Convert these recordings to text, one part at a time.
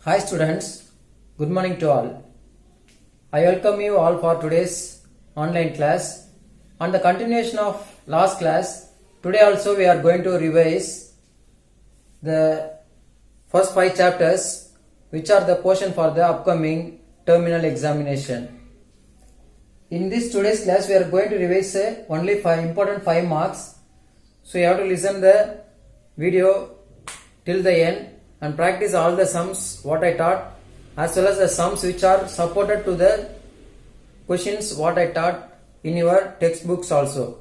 Hi students, good morning to all. I welcome you all for today's online class. On the continuation of last class, today also we are going to revise the first 5 chapters which are the portion for the upcoming terminal examination. In this today's class we are going to revise only 5 important 5 marks. So you have to listen the video till the end and practice all the sums what I taught as well as the sums which are supported to the questions what I taught in your textbooks also.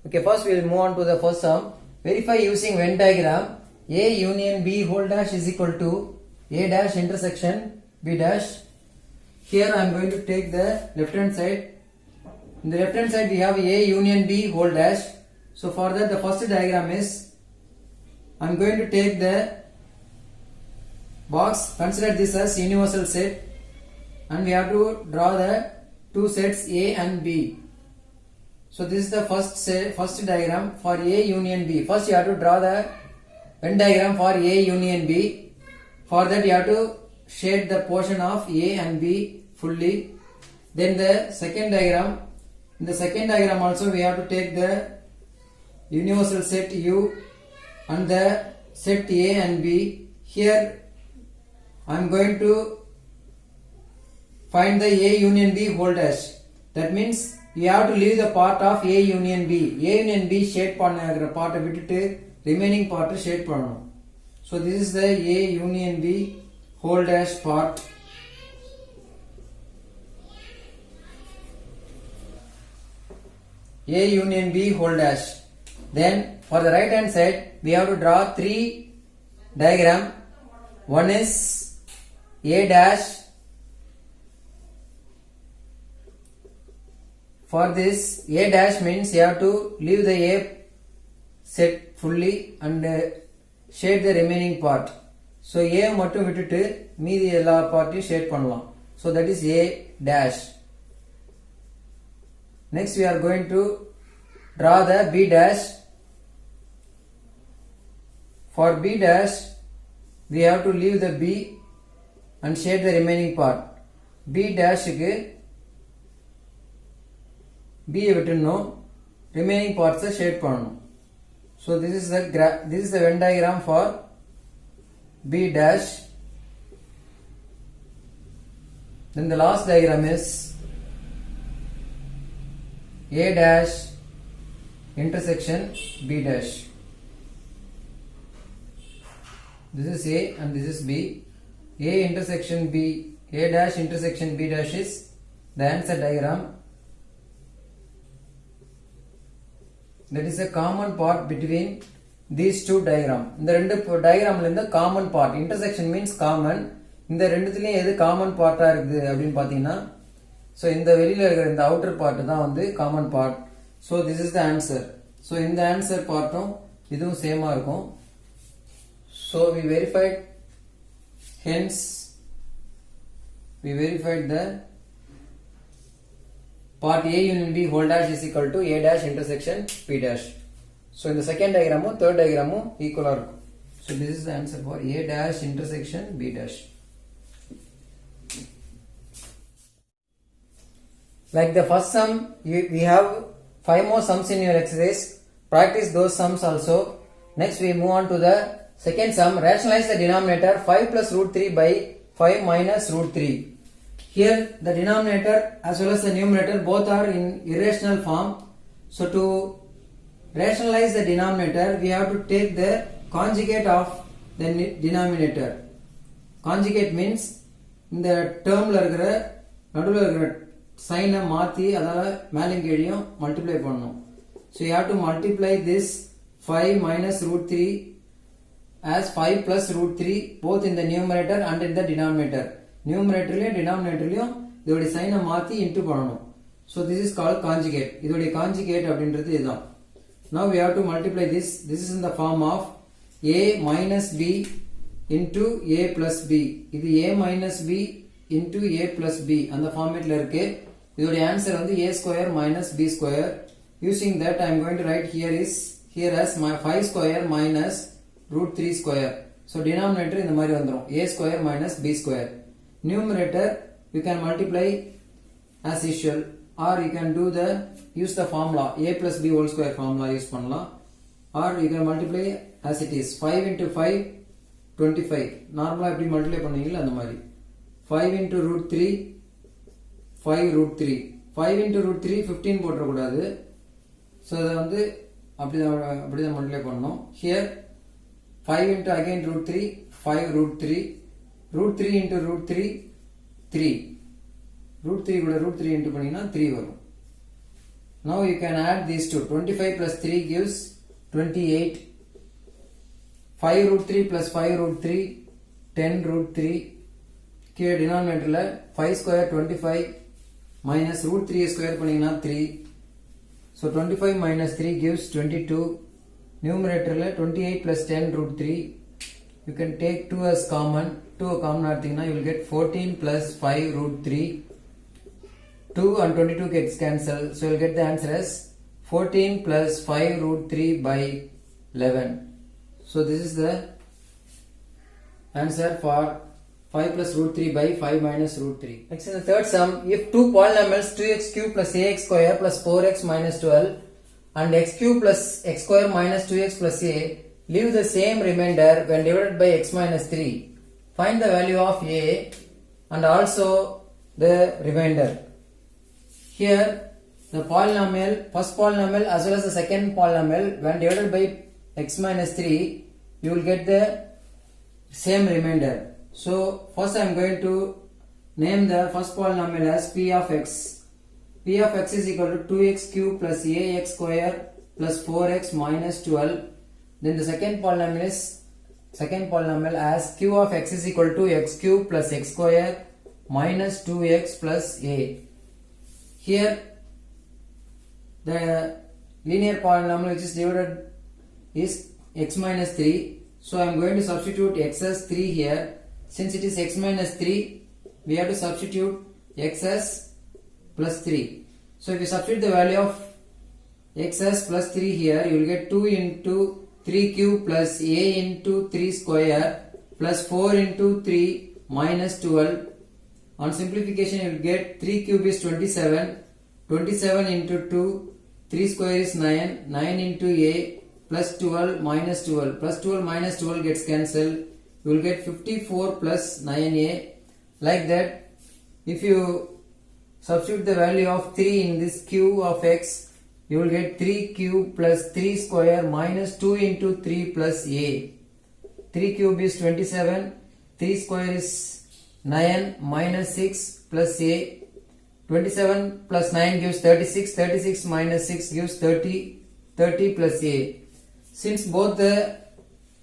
Okay, first we will move on to the first sum. Verify using Venn diagram A union B whole dash is equal to A dash intersection B dash. Here I am going to take the left hand side. In the left hand side we have A union B whole dash. So for that the first diagram is I am going to take the box, consider this as universal set and we have to draw the two sets A and B. So this is the first diagram for A union B. First you have to draw the Venn diagram for A union B. For that you have to shade the portion of A and B fully. Then the second diagram, in the second diagram also we have to take the universal set U and the set A and B. Here I am going to find the A union B whole dash. That means you have to leave the part of A union B. A union B shade pannagra part vittu remaining part shade pananum. So this is the A union B whole dash part. A union B whole dash. Then for the right hand side we have to draw 3 diagram. One is A dash. For this A dash means you have to leave the A set fully and shade the remaining part. So A mattum vittu meedi ella part shade pannalam. So that is A dash. Next we are going to draw the B dash. For B dash we have to leave the B and shade the remaining part. B dash ku B vittunno remaining parts shade pananum. So this is the Venn diagram for B dash. Then the last diagram is A dash intersection B dash. This is A and this is B. A intersection B, A dash intersection B dash is the answer diagram. That is a common part between these two diagram. In the rendu diagram la common part. Intersection means common. In the renduthilum edu common part ah irukku appdin pathina. So in the velila irukra in the outer part da vandu common part. So this is the answer. So in the answer part idum same ah irukum. So we verified, hence we verified the part A union B whole dash is equal to A dash intersection B dash. So in the second diagram, third diagram equal are. So this is the answer for A dash intersection B dash. Like the first sum, we have 5 more sums in your exercise. Practice those sums also. Next we move on to the second sum. Rationalize the denominator 5 plus root 3 by 5 minus root 3. Here the denominator as well as the numerator both are in irrational form. So to rationalize the denominator we have to take the conjugate of the denominator. Conjugate means in the term la irukra nadula irukra sign மாத்தி அதால மேலும் கீழயும் multiply பண்ணனும். So you have to multiply this 5 minus root 3 as 5 plus root 3 both in the numerator and in the denominator. Numerator liyum denominator liyum idoda sign மாத்தி into பண்ணனும். So this is called conjugate. idoda conjugate அப்படின்றது இதுதான். Now we have to multiply this. This is in the form of A minus B into A plus B. இது A minus B into A plus B அந்த ஃபார்மேட்ல இருக்கு. இதோட answer வந்து A square minus B square. Using that I am going to write here as my 5 square minus root 3 square. So denominator இந்த மாதிரி வந்துரும் a square minus b square. Numerator you can multiply as usual or you can use the formula a plus b whole square formula use பண்ணலாம் or you can multiply as it is 5 into 5 25 நார்மலா எப்படி multiply பண்ணுவீங்களோ அந்த மாதிரி 5 into root 3 5 root 3 5 into root 3 15 போட்டுற கூடாது so இத வந்து அப்படிதான் மல்டிப்ளை பண்ணனும் here 5 into again root 3 5 root 3 root 3 into root 3 3 root 3 கூட root 3 into பண்ணீங்கன்னா 3 வரும் now you can add these two 25 plus 3 gives 28 5 root 3 plus 5 root 3 10 root 3 here denominator 5 square 25 minus root 3 square பண்ணீங்கன்னா 3 so 25 minus 3 gives 22 numerator 28 plus 10 root 3 you can take 2 as common 2 common எடுத்தீங்கன்னா you will get 14 plus 5 root 3 2 and 22 gets cancelled so you will get the answer as 14 plus 5 root 3 by 11 so this is the answer for 5 plus root 3 by 5 minus root 3. Next in the third sum, if two polynomials 2x cube plus ax square plus 4x minus 12 and x cube plus x square minus 2x plus a leave the same remainder when divided by x minus 3. Find the value of a and also the remainder. Here the polynomial, first polynomial as well as the second polynomial when divided by x minus 3 you will get the same remainder. So first I am going to name the first polynomial as p of x. P of x is equal to 2x cube plus ax square plus 4x minus 12. Then the second polynomial as q of x is equal to x cube plus x square minus 2x plus a. Here the linear polynomial which is divided is x minus 3. So I am going to substitute x as 3 here. Since it is x minus 3, we have to substitute x as plus 3. So if you substitute the value of x as plus 3 here, you will get 2 into 3 cube plus a into 3 square plus 4 into 3 minus 12. On simplification, you will get 3 cube is 27, 27 into 2, 3 square is 9, 9 into a plus 12 minus 12, plus 12 minus 12 gets cancelled. You will get 54 plus 9a. Like that, if you substitute the value of 3 in this q of x, you will get 3 cube plus 3 square minus 2 into 3 plus a. 3 cube is 27, 3 square is 9 minus 6 plus a. 27 plus 9 gives 36, 36 minus 6 gives 30, 30 plus a. Since both the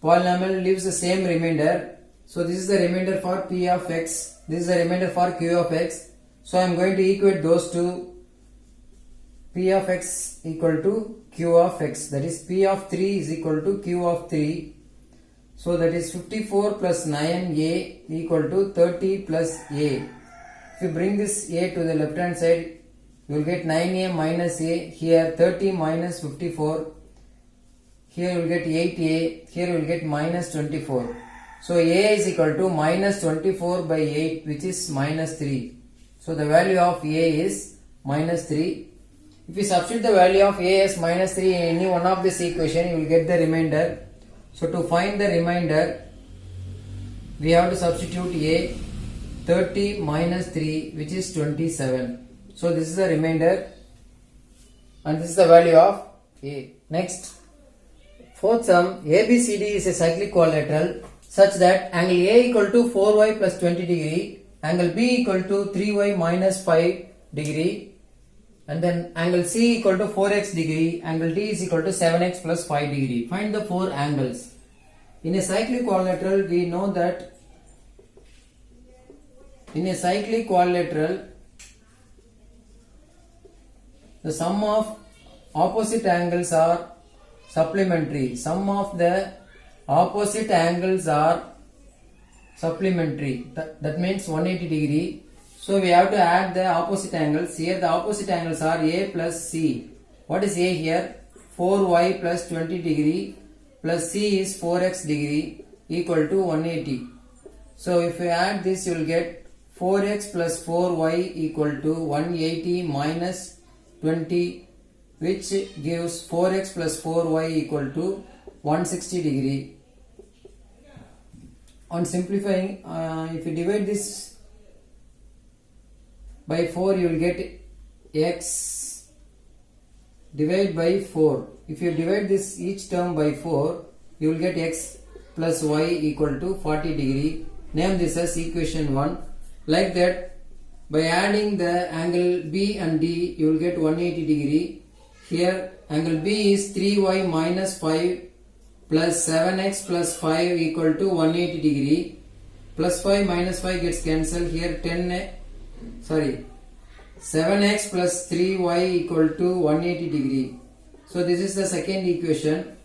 polynomial leaves the same remainder, so this is the remainder for p of x, this is the remainder for q of x. So I am going to equate those two. P of x equal to q of x, that is p of 3 is equal to q of 3. So that is 54 plus 9a equal to 30 plus a. If you bring this a to the left hand side, you will get 9a minus a, here 30 minus 54. Here you will get 8a, here you will get minus 24. So a is equal to minus 24 by 8 which is minus 3. So the value of a is minus 3. If you substitute the value of a as minus 3 in any one of this equation, you will get the remainder. So to find the remainder, we have to substitute a 30 minus 3 which is 27. So this is the remainder and this is the value of a. Next. Fourth sum, ABCD is a cyclic quadrilateral such that angle A equal to 4y plus 20 degree, angle B equal to 3y minus 5 degree, and then angle C equal to 4x degree, angle D is equal to 7x plus 5 degree. Find the four angles. In a cyclic quadrilateral, we know that in a cyclic quadrilateral, the sum of opposite angles are supplementary. Sum of the opposite angles are supplementary. That means 180 degree. So we have to add the opposite angles. Here the opposite angles are A plus C. What is A here? 4y plus 20 degree plus C is 4x degree. equal to 180. So if you add this, you will get 4x plus 4y equal to 180 minus 20, which gives 4x plus 4y equal to 160 degree. On simplifying, if you divide this by 4, you will get x divided by 4. If you divide this each term by 4, you will get x plus y equal to 40 degree. Name this as equation 1. Like that, by adding the angle B and D, you will get 180 degree. Here angle B is 3y minus 5 plus 7x plus 5 equal to 180 degree. Plus 5 minus 5 gets cancelled. Here 7x plus 3y equal to 180 degree. So this is the second equation.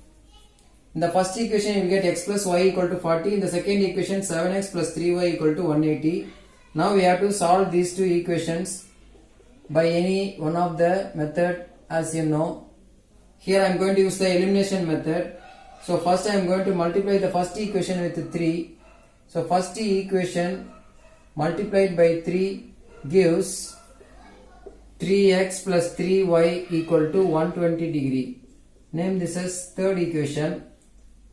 In the first equation, you will get x plus y equal to 40. In the second equation, 7x plus 3y equal to 180. Now we have to solve these two equations by any one of the method, as you know. Here I am going to use the elimination method. So first I am going to multiply the first equation with 3. So first equation multiplied by 3 gives 3x plus 3y equal to 120 degree. Name this as third equation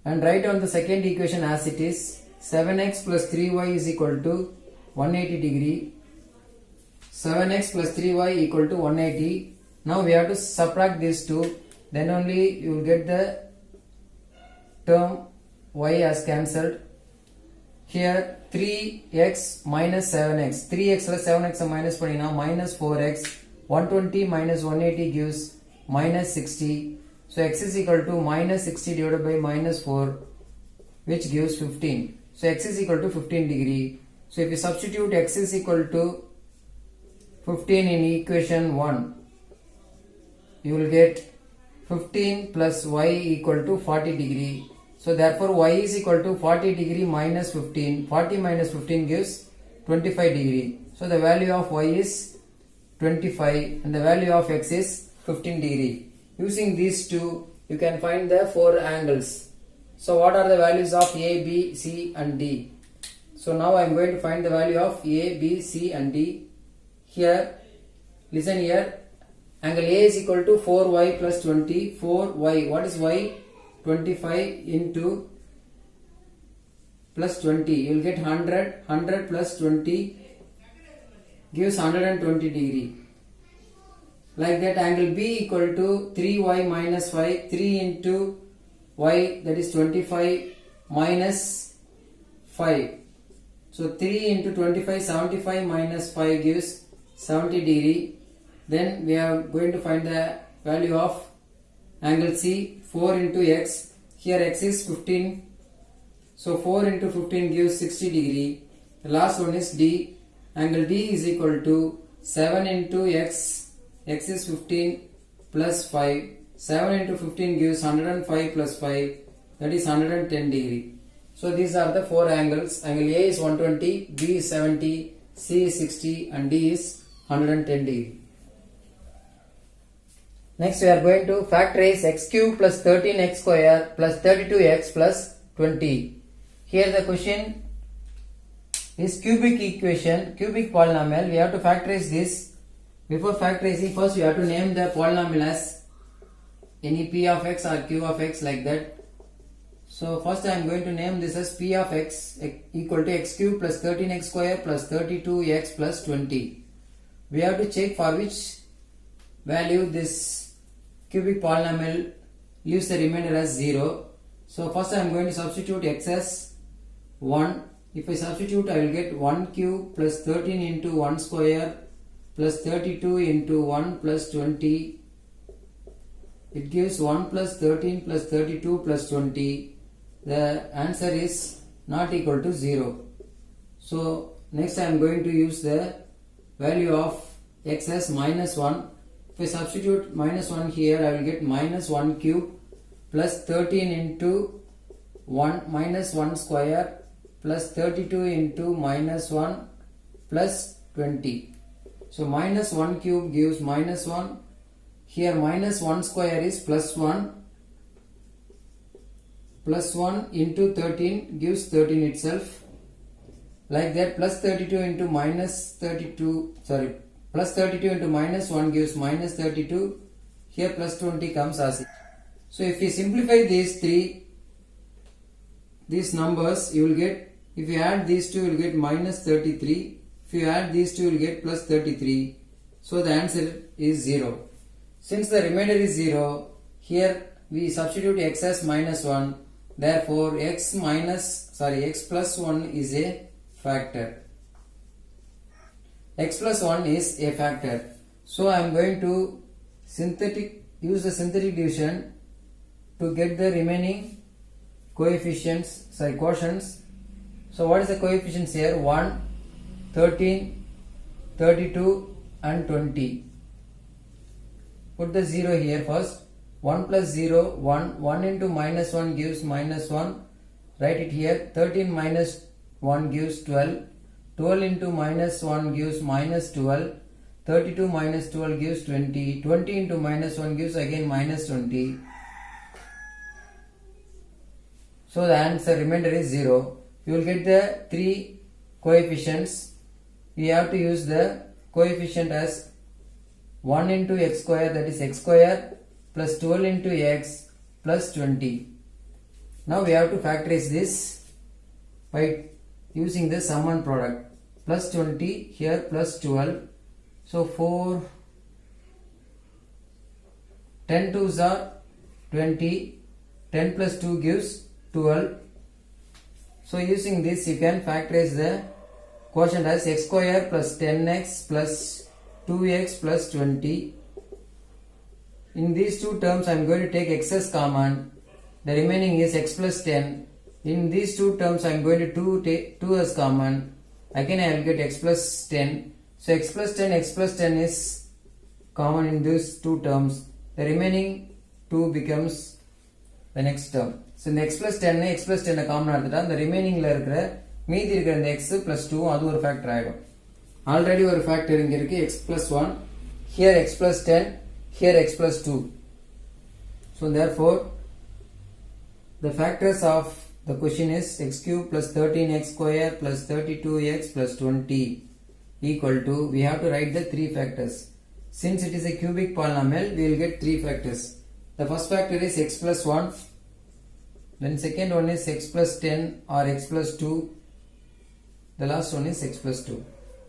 and write down the second equation as it is. 7x plus 3y is equal to 180 degree. 7x plus 3y equal to 180. Now we have to subtract these two, then only you will get the term y as cancelled. Here 3x minus 7x, 3x plus 7x minus 20, now minus 4x. 120 minus 180 gives minus 60. So x is equal to minus 60 divided by minus 4, which gives 15. So x is equal to 15 degree. So if you substitute x is equal to 15 in equation 1, you will get 15 plus y equal to 40 degree. So therefore y is equal to 40 degree minus 15. 40 minus 15 gives 25 degree. So the value of y is 25 and the value of x is 15 degree. Using these two, you can find the four angles. So what are the values of A, B, C and D? So now I am going to find the value of A, B, C and D. Here, listen here. Angle A is equal to 4y plus 20. 4y. What is y? 25 into plus 20. You will get 100. 100 plus 20 gives 120 degree. Like that, angle B equal to 3y minus 5. 3 into y, that is 25 minus 5. So 3 into 25, 75 minus 5 gives 70 degree. Then we are going to find the value of angle C. 4 into x. Here x is 15. So 4 into 15 gives 60 degree. The last one is D. Angle D is equal to 7 into x. X is 15 plus 5. 7 into 15 gives 105 plus 5. That is 110 degree. So these are the four angles. Angle A is 120, B is 70, C is 60 and D is 110 degree. Next we are going to factorize x cube plus 13x square plus 32x plus 20. Here the question is cubic equation, cubic polynomial. We have to factorize this. Before factorizing, first you have to name the polynomial as any p of x or q of x, like that. So first I am going to name this as p of x equal to x cube plus 13x square plus 32x plus 20. We have to check for which value this cubic polynomial leaves the remainder as 0. So first I am going to substitute x as 1. If I substitute, I will get 1 cube plus 13 into 1 square plus 32 into 1 plus 20. It gives 1 plus 13 plus 32 plus 20. The answer is not equal to 0. So next I am going to use the value of x as minus 1. If I substitute minus 1 here, I will get minus 1 cube plus 13 into 1 minus 1 square plus 32 into minus 1 plus 20. So minus 1 cube gives minus 1. Here minus 1 square is plus 1 plus 1 into 13 gives 13 itself. Like that, plus 32 into minus 32, sorry, plus 32 into minus 1 gives minus 32. Here plus 20 comes as it. So if you simplify these numbers, you will get, if you add these two, you will get minus 33. If you add these two, you will get plus 33. So the answer is 0. Since the remainder is 0, here we substitute x as minus 1. Therefore, x plus 1 is a factor. X plus 1 is a factor. So I am going to use the synthetic division to get the remaining quotients. So what is the coefficients here? 1, 13, 32 and 20. Put the 0 here first. 1 plus 0, 1. 1 into minus 1 gives minus 1. Write it here. 13 minus 1 gives 12. 12 into minus 1 gives minus 12. 32 minus 12 gives 20. 20 into minus 1 gives again minus 20. So the answer remainder is 0. You will get the 3 coefficients. We have to use the coefficient as 1 into x square, that is x square, plus 12 into x plus 20. Now we have to factorize this by using the sum and product. Plus 20 here plus 12. So 4, 10 twos are 20. 10 plus 2 gives 12. So using this you can factorize the quotient as x square plus 10x plus 2x plus 20. In these two terms I am going to take x as common. The remaining is x plus 10. In these two terms I am going to take 2 as common. Again I will get x plus 10. So x plus 10 is common in these two terms. The remaining 2 becomes the next term. So in the x plus 10 common எடுத்துட்டா the remaining ல இருக்கிற மீதி இருக்கிற இந்த x plus 2 அது ஒரு factor ஆயிடும். Already ஒரு ஃபேக்டர் இங்க இருக்கு x plus 1, here x plus 10, here x plus 2. So therefore the factors of the question is x cube plus 13x square plus 32x plus 20 equal to, we have to write the 3 factors. Since it is a cubic polynomial, we will get 3 factors. The first factor is x plus 1, then second one is x plus 10 or x plus 2, the last one is x plus 2.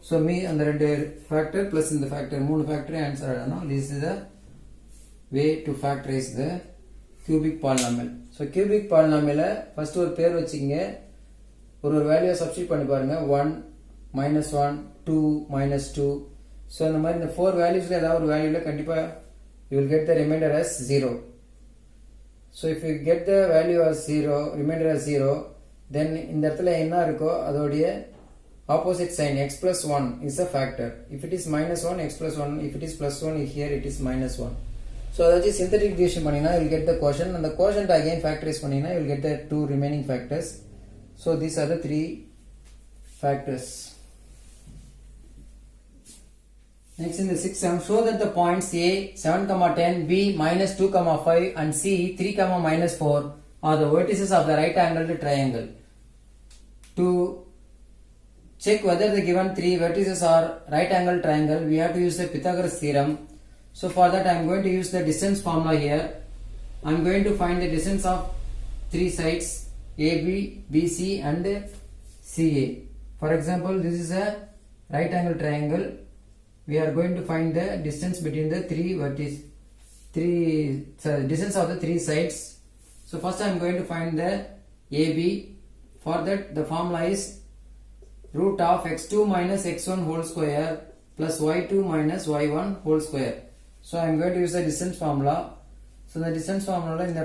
So me and the factor plus in the factor 3 factor answer. This is the way to factorize the cubic polynomial. So cubic polynomial first ஒரு பேர் வச்சிங்க, ஒரு value substitute பண்ணி பாருங்க. 1 minus 1 2 minus 2. So இந்த மாதிரி இந்த 4 வேல்யூஸ்ல ஏதாவது ஒரு வேல்யூல கண்டிப்பா you will get the remainder as 0. So if you get the value as 0, remainder as 0, then இந்த இடத்துல என்ன இருக்கோ அதோடைய opposite sign x plus 1 is a factor. If it is minus 1, x plus 1. If it is plus 1, here it is minus 1. So that is synthetic division panina, you will get the quotient, and the quotient again factorize panina, you will get the 2 remaining factors. So these are the 3 factors. Next in the 6th sum, show that the points A 7, 10, B minus 2, 5 and C 3, minus 4 are the vertices of the right angled triangle. To check whether the given 3 vertices are right angled triangle, we have to use the Pythagoras theorem. So for that I am going to use the distance formula here. I am going to find the distance of 3 sides AB, BC and CA. For example, this is a right angle triangle. We are going to find the distance between the distance of the 3 sides. So first I am going to find the AB. For that the formula is root of x2 minus x1 whole square plus y2 minus y1 whole square. So I am going to use the distance formula. So the distance formula in the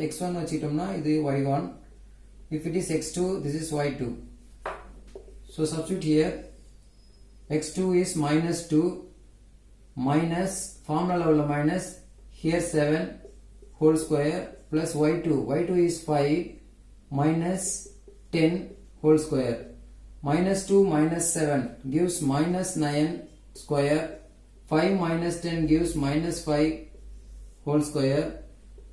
x1 vachittomna idu y1. If it is x2, this is y2. So substitute here. x2 is minus 2 minus formula level minus here 7 whole square plus y2 is 5 minus 10 whole square. Minus 2 minus 7 gives minus 9 square. 5 minus 10 gives minus 5 whole square.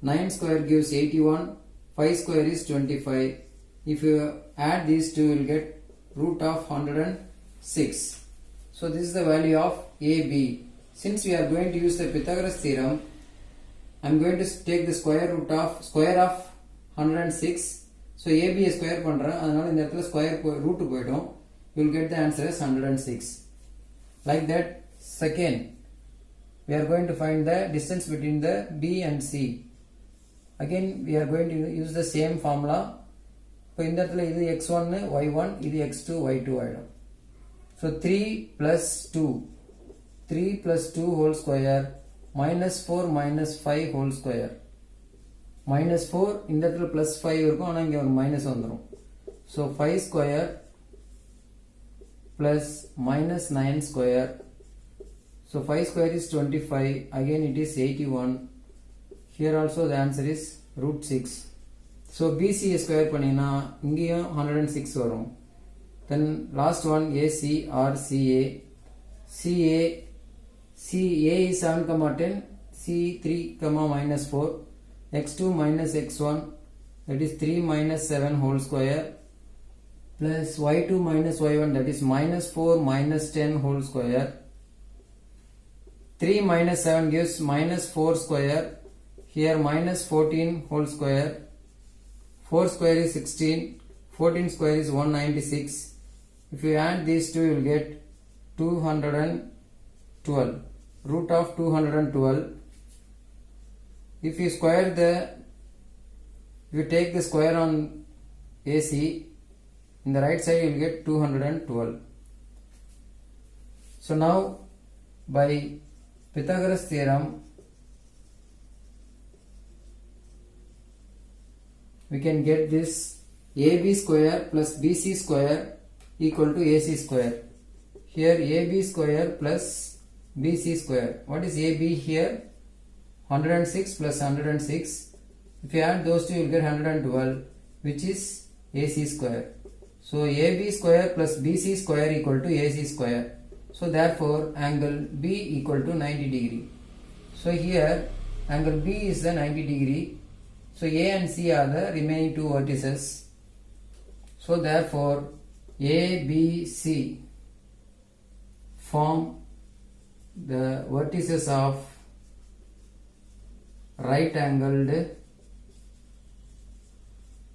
9 square gives 81. 5 square is 25. If you add these two, you will get root of 106. So this is the value of AB. Since we are going to use the Pythagoras theorem, I am going to take the square of 106. So AB is square பண்றேன், அதனால இந்த இடத்துல square root போய்டும். You will get the answer as 106. Like that, second, we are going to find the distance between the B and C. Again, we are going to use the same formula. இப்போ இந்த இடத்துல இது x1 y1, இது x2 y2 ஆயிடும். So 3 plus 2 whole square minus 4 minus 5 whole square. Minus 4 இந்த இடத்துல plus 5 இருக்கும், ஆனா இங்க ஒரு minus வந்துரும். So 5 square plus minus 9 square. So 5 square is 25. Again it is 81. Here also the answer is root 6. So BC square பண்ணினா இங்கேயும் 106 வரும். Then last one AC or CA. CA is 7, 10. C3, minus 4. x2 minus x1, that is 3 minus 7 whole square, plus y2 minus y1, that is minus 4 minus 10 whole square. 3 minus 7 gives minus 4 square. Here minus 14 whole square. 4 square is 16. 14 square is 196. If you add these two, you will get 212. Root of 212. If you take the square on AC, in the right side you will get 212. So now, by Pythagoras theorem, we can get this AB square plus BC square equal to AC square. Here AB square plus BC square. What is AB here? 106 plus 106. If you add those two, you will get 112, which is AC square. So AB square plus BC square equal to AC square. So therefore angle B equal to 90 degree. So here angle B is the 90 degree. So A and C are the remaining two vertices. So therefore ABC form the vertices of right angled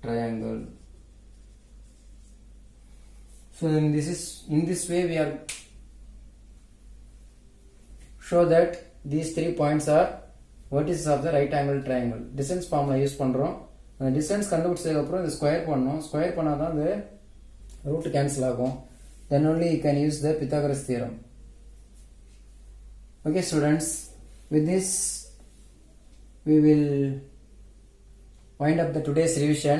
triangle. So in this way we are show that these 3 points are vertices of the right angle triangle. Distance formula use பண்றோம். அந்த distance கண்டுபிடிச்சதுக்கு அப்புறம் இந்த square பண்ணனும். Square பண்ணாதான் அந்த root cancel ஆகும். Then only you can use the Pythagoras theorem. Okay students, with this we will wind up the today's revision.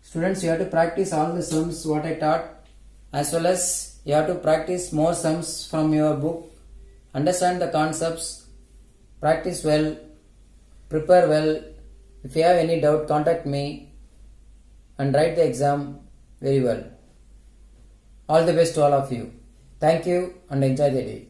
Students, you have to practice all the sums what I taught, as well as you have to practice more sums from your book. Understand the concepts, practice well, prepare well. If you have any doubt, contact me and write the exam very well. All the best to all of you. Thank you and enjoy the day.